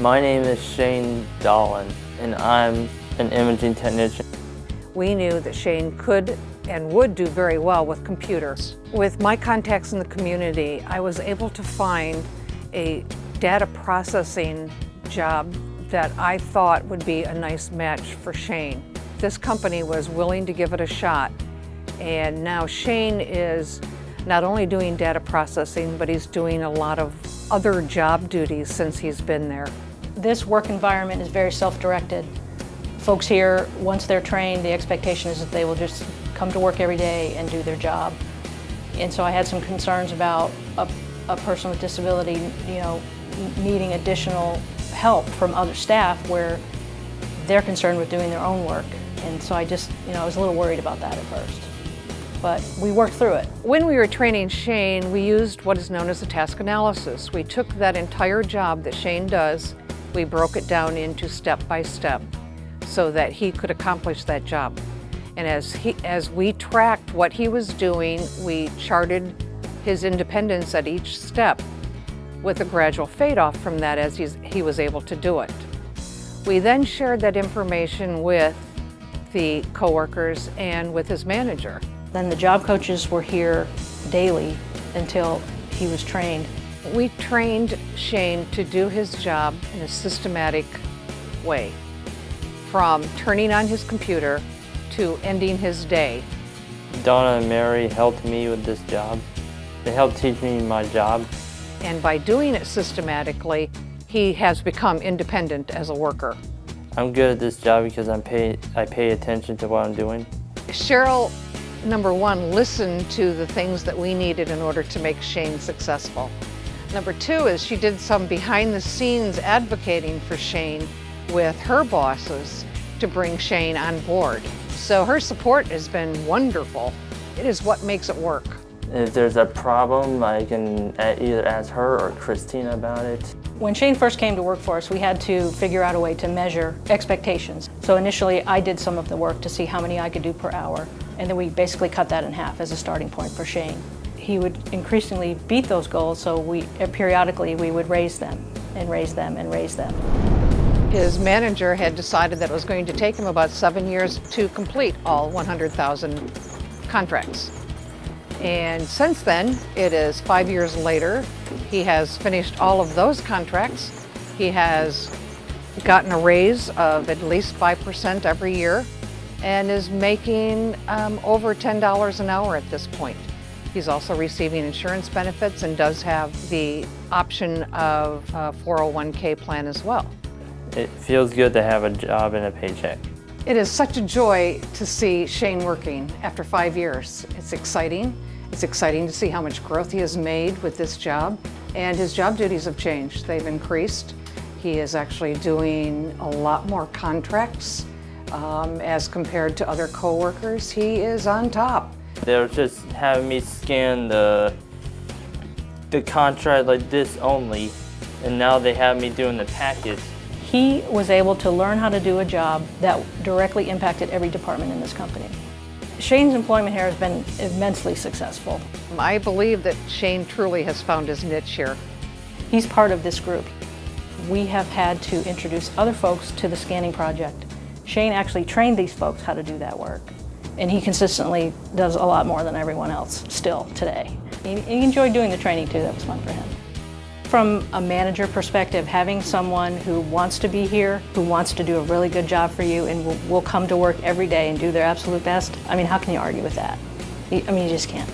My name is Shane Dolan, and I'm an imaging technician. We knew that Shane could and would do very well with computers. With my contacts in the community, I was able to find a data processing job that I thought would be a nice match for Shane. This company was willing to give it a shot, and now Shane is not only doing data processing, but he's doing a lot of other job duties since he's been there. This work environment is very self-directed. Folks here, once they're trained, the expectation is that they will just come to work every day and do their job. And so I had some concerns about a person with disability, needing additional help from other staff where they're concerned with doing their own work. And so I was a little worried about that at first. But we worked through it. When we were training Shane, we used what is known as a task analysis. We took that entire job that Shane does, we broke it down into step by step so that he could accomplish that job. And as we tracked what he was doing, we charted his independence at each step with a gradual fade off from that as he was able to do it. We then shared that information with the coworkers and with his manager. Then the job coaches were here daily until he was trained. We trained Shane to do his job in a systematic way, from turning on his computer to ending his day. Donna and Mary helped me with this job. They helped teach me my job. And by doing it systematically, he has become independent as a worker. I'm good at this job because I pay attention to what I'm doing. Cheryl, number one, listened to the things that we needed in order to make Shane successful. Number two is she did some behind the scenes advocating for Shane with her bosses to bring Shane on board. So her support has been wonderful. It is what makes it work. If there's a problem, I can either ask her or Christina about it. When Shane first came to work for us, we had to figure out a way to measure expectations. So initially, I did some of the work to see how many I could do per hour, and then we basically cut that in half as a starting point for Shane. He would increasingly beat those goals, so periodically we would raise them and raise them and raise them. His manager had decided that it was going to take him about 7 years to complete all 100,000 contracts. And since then, it is 5 years later, he has finished all of those contracts. He has gotten a raise of at least 5% every year and is making over $10 an hour at this point. He's also receiving insurance benefits and does have the option of a 401k plan as well. It feels good to have a job and a paycheck. It is such a joy to see Shane working after 5 years. It's exciting. It's exciting to see how much growth he has made with this job. And his job duties have changed. They've increased. He is actually doing a lot more contracts as compared to other coworkers. He is on top. They were just having me scan the contract like this only, and now they have me doing the package. He was able to learn how to do a job that directly impacted every department in this company. Shane's employment here has been immensely successful. I believe that Shane truly has found his niche here. He's part of this group. We have had to introduce other folks to the scanning project. Shane actually trained these folks how to do that work. And he consistently does a lot more than everyone else still today. He enjoyed doing the training too. That was fun for him. From a manager perspective, having someone who wants to be here, who wants to do a really good job for you and will come to work every day and do their absolute best, I mean, how can you argue with that? You just can't.